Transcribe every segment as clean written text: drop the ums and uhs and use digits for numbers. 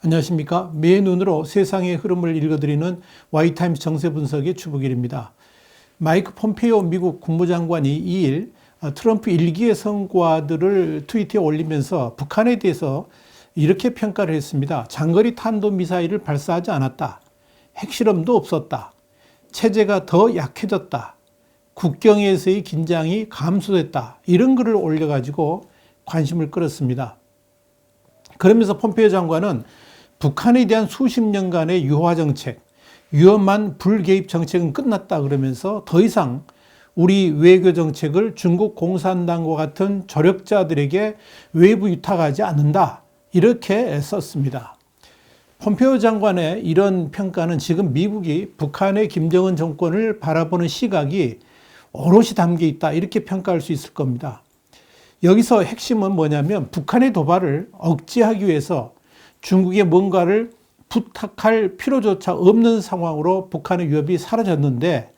안녕하십니까. 매 눈으로 세상의 흐름을 읽어드리는 와이타임스 정세 분석의 주북일입니다. 마이크 폼페이오 미국 국무장관이 2일 트럼프 1기의 성과들을 트위터에 올리면서 북한에 대해서 이렇게 평가를 했습니다. 장거리 탄도미사일을 발사하지 않았다. 핵실험도 없었다. 체제가 더 약해졌다. 국경에서의 긴장이 감소됐다. 이런 글을 올려가지고 관심을 끌었습니다. 그러면서 폼페이오 장관은 북한에 대한 수십 년간의 유화 정책, 위험한 불개입 정책은 끝났다 그러면서 더 이상 우리 외교 정책을 중국 공산당과 같은 조력자들에게 외부 유탁하지 않는다. 이렇게 썼습니다. 폼페이오 장관의 이런 평가는 지금 미국이 북한의 김정은 정권을 바라보는 시각이 오롯이 담겨 있다. 이렇게 평가할 수 있을 겁니다. 여기서 핵심은 뭐냐면 북한의 도발을 억제하기 위해서 중국에 뭔가를 부탁할 필요조차 없는 상황으로 북한의 위협이 사라졌는데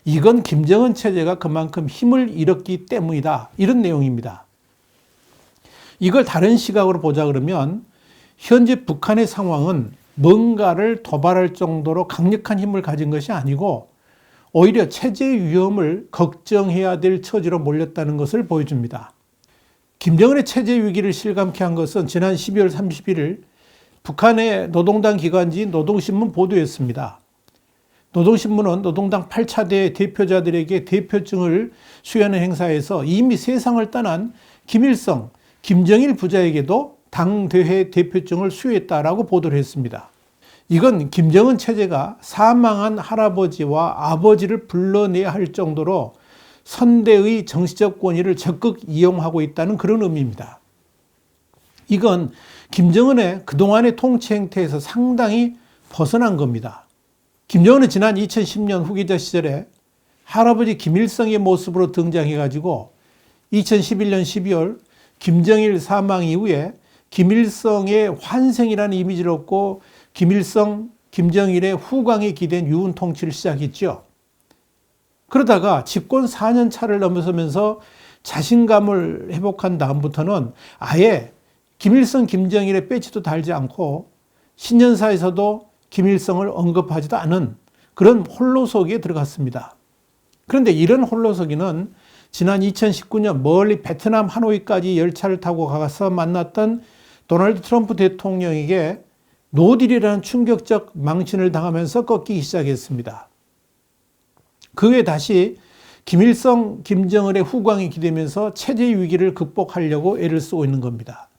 이건 김정은 체제가 그만큼 힘을 잃었기 때문이다. 이런 내용입니다. 이걸 다른 시각으로 보자 그러면 현재 북한의 상황은 뭔가를 도발할 정도로 강력한 힘을 가진 것이 아니고 오히려 체제의 위험을 걱정해야 될 처지로 몰렸다는 것을 보여줍니다. 김정은의 체제 위기를 실감케 한 것은 지난 12월 31일 북한의 노동당 기관지인 노동신문 보도였습니다. 노동신문은 노동당 8차대 대표자들에게 대표증을 수여하는 행사에서 이미 세상을 떠난 김일성, 김정일 부자에게도 당대회 대표증을 수여했다라고 보도를 했습니다. 이건 김정은 체제가 사망한 할아버지와 아버지를 불러내야 할 정도로 선대의 정치적 권위를 적극 이용하고 있다는 그런 의미입니다. 이건 김정은의 그동안의 통치 행태에서 상당히 벗어난 겁니다. 김정은은 지난 2010년 후계자 시절에 할아버지 김일성의 모습으로 등장해가지고 2011년 12월 김정일 사망 이후에 김일성의 환생이라는 이미지를 얻고 김일성, 김정일의 후광에 기댄 유은 통치를 시작했죠. 그러다가 집권 4년 차를 넘어서면서 자신감을 회복한 다음부터는 아예 김일성, 김정일의 배지도 달지 않고 신년사에서도 김일성을 언급하지도 않은 그런 홀로 속에 들어갔습니다. 그런데 이런 홀로 속에는 지난 2019년 멀리 베트남 하노이까지 열차를 타고 가서 만났던 도널드 트럼프 대통령에게 노딜이라는 충격적 망신을 당하면서 꺾이기 시작했습니다. 그 후에 다시 김일성, 김정은의 후광이 기대면서 체제 위기를 극복하려고 애를 쓰고 있는 겁니다.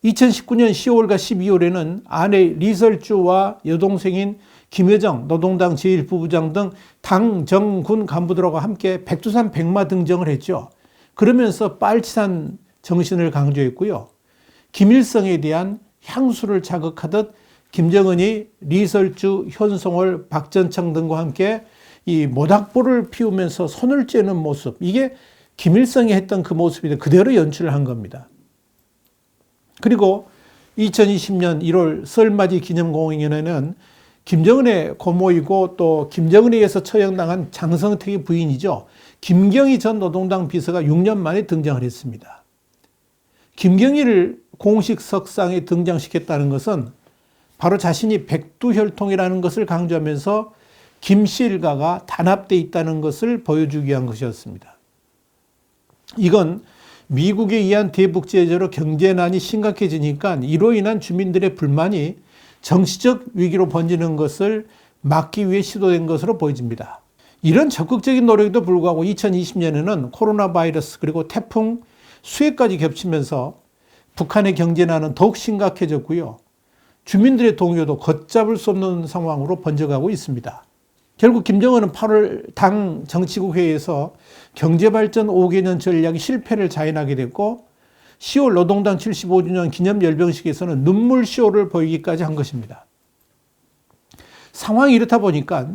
2019년 10월과 12월에는 아내 리설주와 여동생인 김여정 노동당 제1부부장 등 당정군 간부들과 함께 백두산 백마 등정을 했죠. 그러면서 빨치산 정신을 강조했고요. 김일성에 대한 향수를 자극하듯 김정은이 리설주, 현송월, 박전창 등과 함께 이 모닥불을 피우면서 손을 쬐는 모습, 이게 김일성이 했던 그 모습인데 그대로 연출을 한 겁니다. 그리고 2020년 1월 설맞이 기념공연에는 김정은의 고모이고 또 김정은에 의해서 처형당한 장성택의 부인이죠. 김경희 전 노동당 비서가 6년 만에 등장을 했습니다. 김경희를 공식 석상에 등장시켰다는 것은 바로 자신이 백두혈통이라는 것을 강조하면서 김씨 일가가 단합되어 있다는 것을 보여주기 위한 것이었습니다. 이건 미국에 의한 대북 제재로 경제난이 심각해지니까 이로 인한 주민들의 불만이 정치적 위기로 번지는 것을 막기 위해 시도된 것으로 보여집니다. 이런 적극적인 노력에도 불구하고 2020년에는 코로나 바이러스 그리고 태풍 수해까지 겹치면서 북한의 경제난은 더욱 심각해졌고요. 주민들의 동요도 걷잡을 수 없는 상황으로 번져가고 있습니다. 결국 김정은은 8월 당 정치국 회의에서 경제발전 5개년 전략이 실패를 자인하게 됐고 10월 노동당 75주년 기념 열병식에서는 눈물쇼를 보이기까지 한 것입니다. 상황이 이렇다 보니까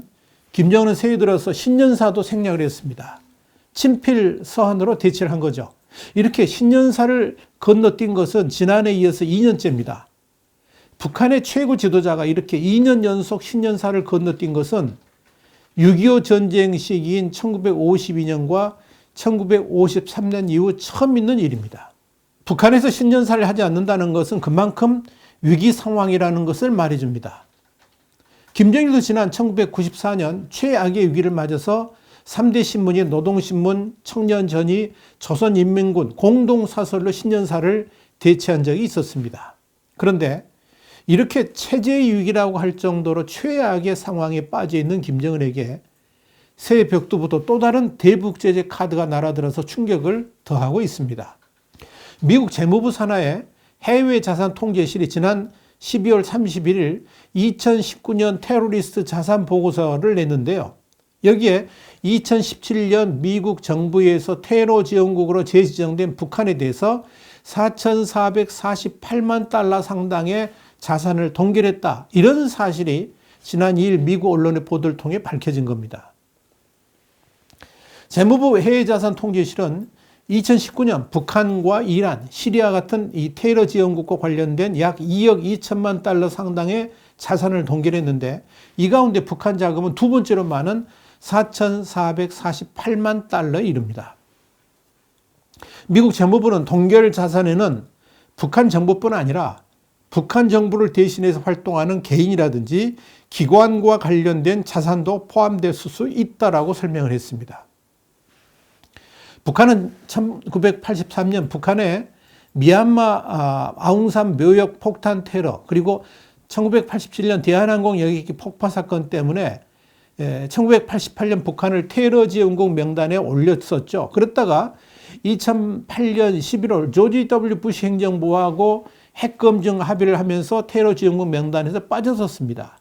김정은은 새해 들어서 신년사도 생략을 했습니다. 친필 서한으로 대체를 한 거죠. 이렇게 신년사를 건너뛴 것은 지난해에 이어서 2년째입니다. 북한의 최고 지도자가 이렇게 2년 연속 신년사를 건너뛴 것은 6.25 전쟁 시기인 1952년과 1953년 이후 처음 있는 일입니다. 북한에서 신년사를 하지 않는다는 것은 그만큼 위기 상황이라는 것을 말해줍니다. 김정일도 지난 1994년 최악의 위기를 맞아서 3대 신문인 노동신문, 청년전의, 조선인민군 공동사설로 신년사를 대체한 적이 있었습니다. 그런데 이렇게 체제의 위기라고 할 정도로 최악의 상황에 빠져 있는 김정은에게 새 벽두부터 또 다른 대북제재 카드가 날아들어서 충격을 더하고 있습니다. 미국 재무부 산하의 해외 자산 통제실이 지난 12월 31일 2019년 테러리스트 자산 보고서를 냈는데요. 여기에 2017년 미국 정부에서 테러 지원국으로 재지정된 북한에 대해서 4,448만 달러 상당의 자산을 동결했다. 이런 사실이 지난 2일 미국 언론의 보도를 통해 밝혀진 겁니다. 재무부 해외자산 통제실은 2019년 북한과 이란, 시리아 같은 이 테러 지원국과 관련된 약 2억 2천만 달러 상당의 자산을 동결했는데 이 가운데 북한 자금은 두 번째로 많은 4,448만 달러에 이릅니다. 미국 재무부는 동결 자산에는 북한 정부뿐 아니라 북한 정부를 대신해서 활동하는 개인이라든지 기관과 관련된 자산도 포함될 수 있다라고 설명을 했습니다. 북한은 1983년 북한의 미얀마 아웅산 묘역 폭탄 테러 그리고 1987년 대한항공 여객기 폭파 사건 때문에 1988년 북한을 테러 지원국 명단에 올렸었죠. 그랬다가 2008년 11월 조지 W 부시 행정부하고 핵검증 합의를 하면서 테러 지원국 명단에서 빠졌었습니다.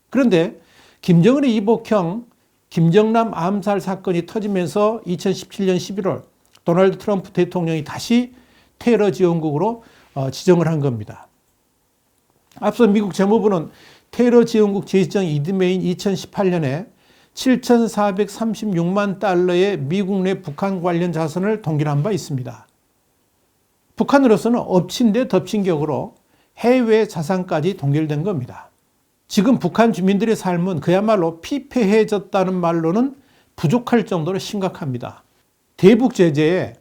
그런데 김정은의 이복형 김정남 암살 사건이 터지면서 2017년 11월 도널드 트럼프 대통령이 다시 테러 지원국으로 지정을 한 겁니다. 앞서 미국 재무부는 테러 지원국 재지정 이듬해인 2018년에 7,436만 달러의 미국 내 북한 관련 자산을 동결한 바 있습니다. 북한으로서는 엎친 데 덮친 격으로 해외 자산까지 동결된 겁니다. 지금 북한 주민들의 삶은 그야말로 피폐해졌다는 말로는 부족할 정도로 심각합니다. 대북 제재에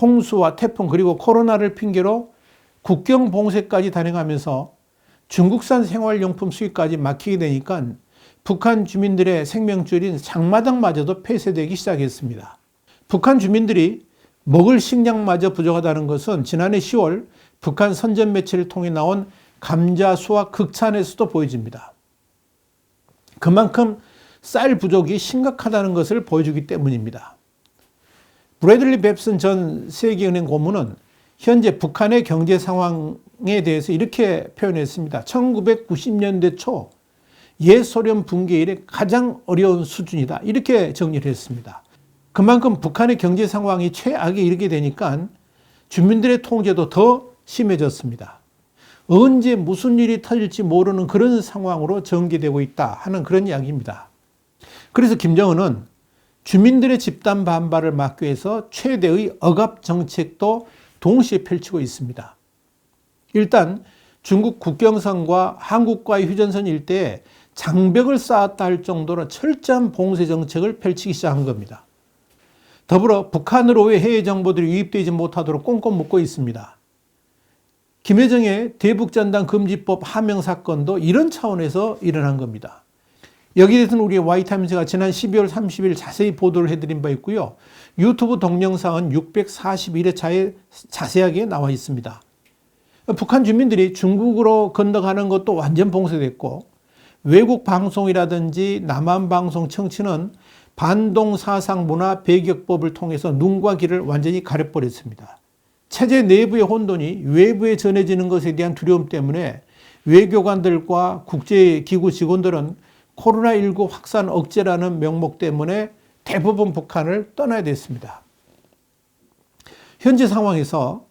홍수와 태풍 그리고 코로나를 핑계로 국경 봉쇄까지 단행하면서 중국산 생활용품 수입까지 막히게 되니까 북한 주민들의 생명줄인 장마당마저도 폐쇄되기 시작했습니다. 북한 주민들이 먹을 식량마저 부족하다는 것은 지난해 10월 북한 선전 매체를 통해 나온 감자 수확 극찬에서도 보여집니다. 그만큼 쌀 부족이 심각하다는 것을 보여주기 때문입니다. 브래들리 뱁슨 전 세계은행 고문은 현재 북한의 경제 상황에 대해서 이렇게 표현했습니다. 1990년대 초 옛소련 붕괴 이래 가장 어려운 수준이다. 이렇게 정리를 했습니다. 그만큼 북한의 경제 상황이 최악에 이르게 되니까 주민들의 통제도 더 심해졌습니다. 언제 무슨 일이 터질지 모르는 그런 상황으로 전개되고 있다 하는 그런 이야기입니다. 그래서 김정은은 주민들의 집단 반발을 막기 위해서 최대의 억압 정책도 동시에 펼치고 있습니다. 일단 중국 국경선과 한국과의 휴전선 일대에 장벽을 쌓았다 할 정도로 철저한 봉쇄 정책을 펼치기 시작한 겁니다. 더불어 북한으로의 해외 정보들이 유입되지 못하도록 꽁꽁 묶고 있습니다. 김여정의 대북전단 금지법 하명 사건도 이런 차원에서 일어난 겁니다. 여기에 대해서는 우리 와이타임즈가 지난 12월 30일 자세히 보도를 해드린 바 있고요. 유튜브 동영상은 641회차에 자세하게 나와 있습니다. 북한 주민들이 중국으로 건너가는 것도 완전 봉쇄됐고 외국 방송이라든지 남한 방송 청취는 반동 사상 문화 배격법을 통해서 눈과 귀를 완전히 가려버렸습니다. 체제 내부의 혼돈이 외부에 전해지는 것에 대한 두려움 때문에 외교관들과 국제기구 직원들은 코로나19 확산 억제라는 명목 때문에 대부분 북한을 떠나야 됐습니다. 현재 상황에서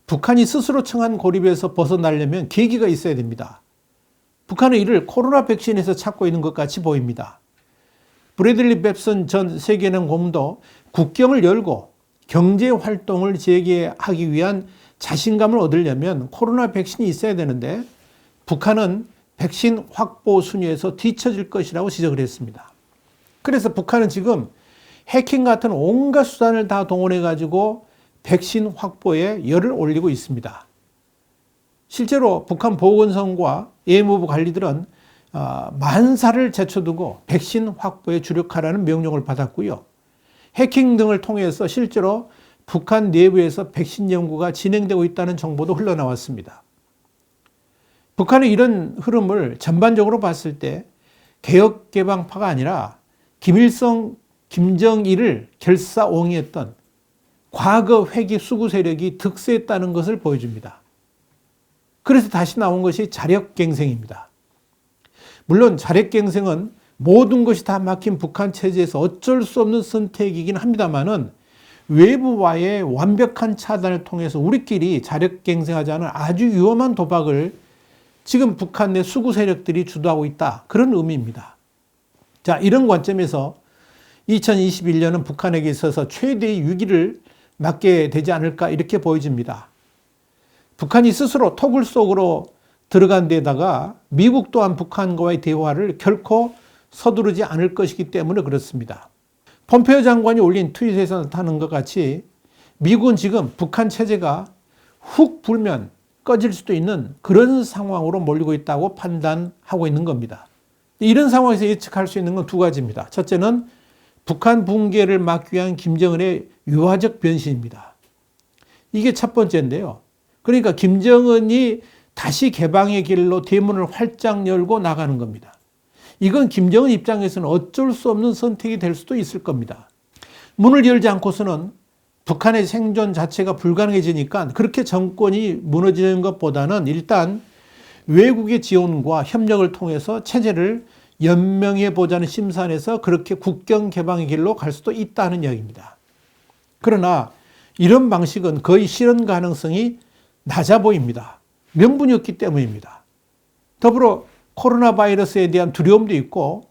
북한이 스스로 처한 고립에서 벗어나려면 계기가 있어야 됩니다. 북한은 이를 코로나 백신에서 찾고 있는 것 같이 보입니다. 브래들리 뱁슨 전 세계은행 고문도 국경을 열고 경제 활동을 재개하기 위한 자신감을 얻으려면 코로나 백신이 있어야 되는데 북한은 백신 확보 순위에서 뒤처질 것이라고 지적을 했습니다. 그래서 북한은 지금 해킹 같은 온갖 수단을 다 동원해 가지고 백신 확보에 열을 올리고 있습니다. 실제로 북한 보건성과 예무부 관리들은 만사를 제쳐두고 백신 확보에 주력하라는 명령을 받았고요. 해킹 등을 통해서 실제로 북한 내부에서 백신 연구가 진행되고 있다는 정보도 흘러나왔습니다. 북한의 이런 흐름을 전반적으로 봤을 때 개혁개방파가 아니라 김일성, 김정일을 결사옹이했던 과거 회기 수구 세력이 득세했다는 것을 보여줍니다. 그래서 다시 나온 것이 자력갱생입니다. 물론 자력갱생은 모든 것이 다 막힌 북한 체제에서 어쩔 수 없는 선택이긴 합니다만은 외부와의 완벽한 차단을 통해서 우리끼리 자력갱생하자는 아주 위험한 도박을 지금 북한 내 수구 세력들이 주도하고 있다. 그런 의미입니다. 자, 이런 관점에서 2021년은 북한에게 있어서 최대의 위기를 맞게 되지 않을까 이렇게 보여집니다. 북한이 스스로 토굴 속으로 들어간 데다가 미국 또한 북한과의 대화를 결코 서두르지 않을 것이기 때문에 그렇습니다. 폼페이오 장관이 올린 트윗에서 나타난 것 같이 미국은 지금 북한 체제가 훅 불면 꺼질 수도 있는 그런 상황으로 몰리고 있다고 판단하고 있는 겁니다. 이런 상황에서 예측할 수 있는 건 두 가지입니다. 첫째는 북한 붕괴를 막기 위한 김정은의 유화적 변신입니다. 이게 첫 번째인데요. 그러니까 김정은이 다시 개방의 길로 대문을 활짝 열고 나가는 겁니다. 이건 김정은 입장에서는 어쩔 수 없는 선택이 될 수도 있을 겁니다. 문을 열지 않고서는 북한의 생존 자체가 불가능해지니까 그렇게 정권이 무너지는 것보다는 일단 외국의 지원과 협력을 통해서 체제를 연명해 보자는 심산에서 그렇게 국경 개방의 길로 갈 수도 있다는 이야기입니다. 그러나 이런 방식은 거의 실현 가능성이 낮아 보입니다. 명분이 없기 때문입니다. 더불어 코로나 바이러스에 대한 두려움도 있고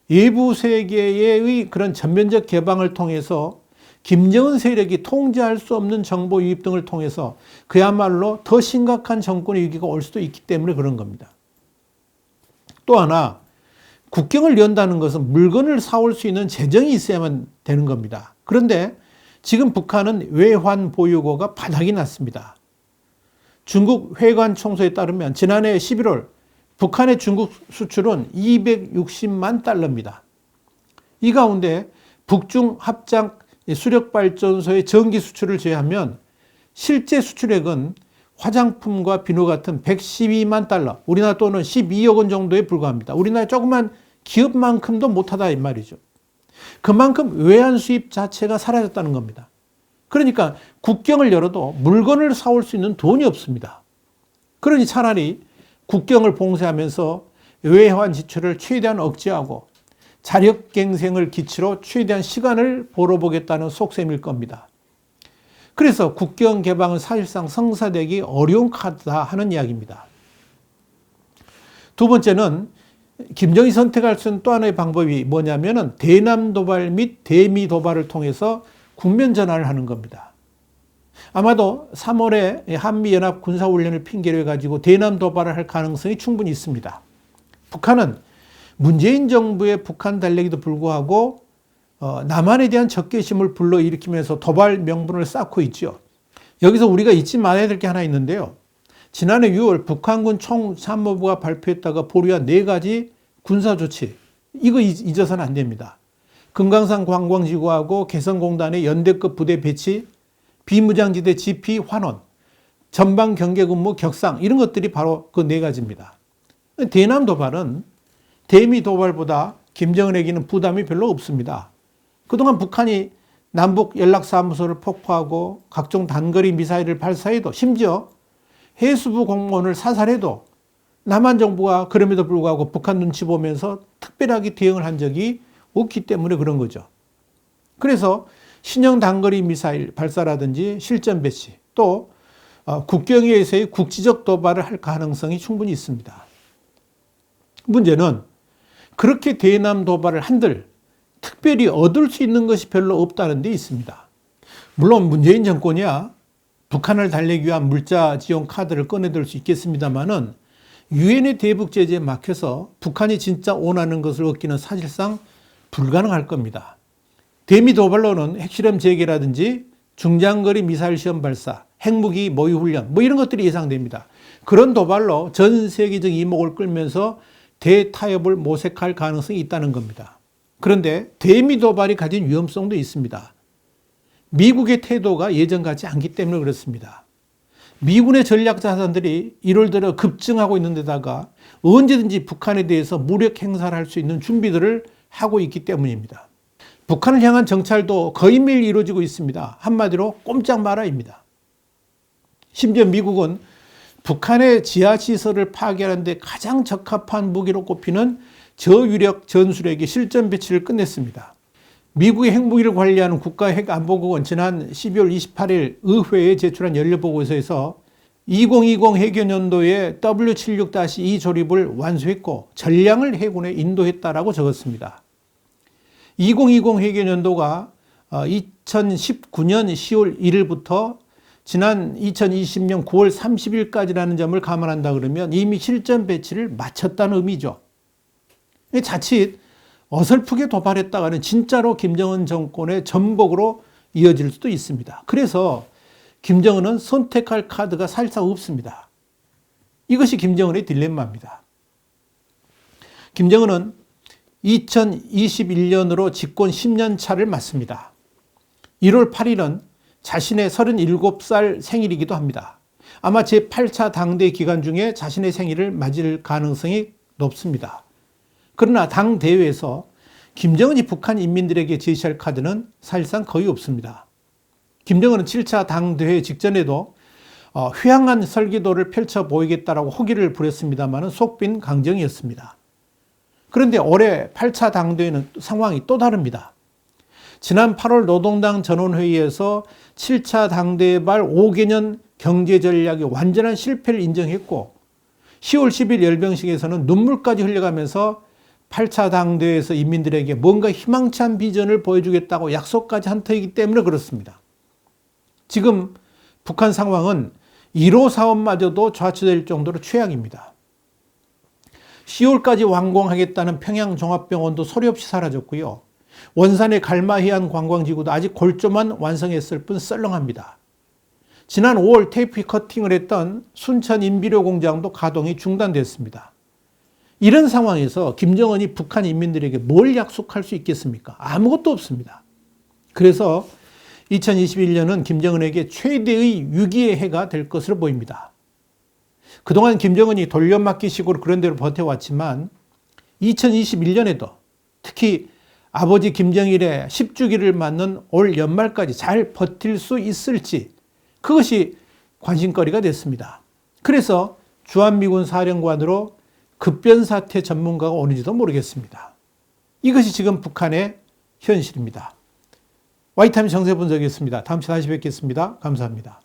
외부 세계의 그런 전면적 개방을 통해서 김정은 세력이 통제할 수 없는 정보 유입 등을 통해서 그야말로 더 심각한 정권의 위기가 올 수도 있기 때문에 그런 겁니다. 또 하나, 국경을 연다는 것은 물건을 사올 수 있는 재정이 있어야만 되는 겁니다. 그런데 지금 북한은 외환 보유고가 바닥이 났습니다. 중국 회관 총수에 따르면 지난해 11월 북한의 중국 수출은 260만 달러입니다. 이 가운데 북중 합작 수력발전소의 전기 수출을 제외하면 실제 수출액은 화장품과 비누 같은 112만 달러, 우리나라 돈은 12억 원 정도에 불과합니다. 우리나라 조그만 기업만큼도 못하다 이 말이죠. 그만큼 외환 수입 자체가 사라졌다는 겁니다. 그러니까 국경을 열어도 물건을 사올 수 있는 돈이 없습니다. 그러니 차라리 국경을 봉쇄하면서 외환 지출을 최대한 억제하고 자력갱생을 기치로 최대한 시간을 벌어보겠다는 속셈일 겁니다. 그래서 국경 개방은 사실상 성사되기 어려운 카드다 하는 이야기입니다. 두 번째는 김정일이 선택할 수 있는 또 하나의 방법이 뭐냐면은 대남 도발 및 대미 도발을 통해서 국면 전환을 하는 겁니다. 아마도 3월에 한미연합 군사훈련을 핑계로 해가지고 대남 도발을 할 가능성이 충분히 있습니다. 북한은 문재인 정부의 북한 달래기도 불구하고 남한에 대한 적개심을 불러일으키면서 도발 명분을 쌓고 있죠. 여기서 우리가 잊지 말아야 될 게 하나 있는데요. 지난해 6월 북한군 총참모부가 발표했다가 보류한 4가지 군사조치, 이거 잊어서는 안 됩니다. 금강산 관광지구하고 개성공단의 연대급 부대 배치, 비무장지대 지피 환원, 전방 경계근무 격상, 이런 것들이 바로 그 4가지입니다. 대남 도발은 대미 도발보다 김정은에게는 부담이 별로 없습니다. 그동안 북한이 남북 연락사무소를 폭파하고 각종 단거리 미사일을 발사해도, 심지어 해수부 공무원을 사살해도 남한 정부가 그럼에도 불구하고 북한 눈치 보면서 특별하게 대응을 한 적이 없기 때문에 그런 거죠. 그래서 신형 단거리 미사일 발사라든지 실전 배치, 또 국경에서의 국지적 도발을 할 가능성이 충분히 있습니다. 문제는 그렇게 대남 도발을 한들 특별히 얻을 수 있는 것이 별로 없다는 데 있습니다. 물론 문재인 정권이야 북한을 달래기 위한 물자 지원 카드를 꺼내들 수 있겠습니다만은 유엔의 대북 제재에 막혀서 북한이 진짜 원하는 것을 얻기는 사실상 불가능할 겁니다. 대미 도발로는 핵실험 재개라든지 중장거리 미사일 시험 발사, 핵무기 모의 훈련, 뭐 이런 것들이 예상됩니다. 그런 도발로 전 세계적 이목을 끌면서 대타협을 모색할 가능성이 있다는 겁니다. 그런데 대미 도발이 가진 위험성도 있습니다. 미국의 태도가 예전 같지 않기 때문에 그렇습니다. 미군의 전략 자산들이 1월 들어 급증하고 있는 데다가 언제든지 북한에 대해서 무력 행사를 할 수 있는 준비들을 하고 있기 때문입니다. 북한을 향한 정찰도 거의 매일 이루어지고 있습니다. 한마디로 꼼짝 마라입니다. 심지어 미국은 북한의 지하시설을 파괴하는 데 가장 적합한 무기로 꼽히는 저위력 전술핵의 실전 배치를 끝냈습니다. 미국의 핵무기를 관리하는 국가핵안보국은 지난 12월 28일 의회에 제출한 연례보고서에서 2020 해견연도에 W76-2 조립을 완수했고 전량을 해군에 인도했다라고 적었습니다. 2020 해견연도가 2019년 10월 1일부터 지난 2020년 9월 30일까지라는 점을 감안한다 그러면 이미 실전 배치를 마쳤다는 의미죠. 자칫 어설프게 도발했다가는 진짜로 김정은 정권의 전복으로 이어질 수도 있습니다. 그래서 김정은은 선택할 카드가 사실상 없습니다. 이것이 김정은의 딜레마입니다. 김정은은 2021년으로 집권 10년 차를 맞습니다. 1월 8일은 자신의 37살 생일이기도 합니다. 아마 제8차 당대 기간 중에 자신의 생일을 맞을 가능성이 높습니다. 그러나 당대회에서 김정은이 북한 인민들에게 제시할 카드는 사실상 거의 없습니다. 김정은은 7차 당대회 직전에도 휴양한 설계도를 펼쳐 보이겠다라고 호기를 부렸습니다만 속빈 강정이었습니다. 그런데 올해 8차 당대회는 상황이 또 다릅니다. 지난 8월 노동당 전원회의에서 7차 당대회 말 5개년 경제전략의 완전한 실패를 인정했고 10월 10일 열병식에서는 눈물까지 흘려가면서 8차 당대회에서 인민들에게 뭔가 희망찬 비전을 보여주겠다고 약속까지 한 터이기 때문에 그렇습니다. 지금 북한 상황은 1호 사업마저도 좌초될 정도로 최악입니다. 10월까지 완공하겠다는 평양종합병원도 소리 없이 사라졌고요. 원산의 갈마해안 관광지구도 아직 골조만 완성했을 뿐 썰렁합니다. 지난 5월 테이프 커팅을 했던 순천 인비료 공장도 가동이 중단됐습니다. 이런 상황에서 김정은이 북한 인민들에게 뭘 약속할 수 있겠습니까? 아무것도 없습니다. 그래서 2021년은 김정은에게 최대의 위기의 해가 될 것으로 보입니다. 그동안 김정은이 돌려막기식으로 그런 대로 버텨왔지만 2021년에도 특히 아버지 김정일의 10주기를 맞는 올 연말까지 잘 버틸 수 있을지 그것이 관심거리가 됐습니다. 그래서 주한미군 사령관으로 급변사태 전문가가 오는지도 모르겠습니다. 이것이 지금 북한의 현실입니다. 와이타임스 정세 분석이었습니다. 다음 시간에 다시 뵙겠습니다. 감사합니다.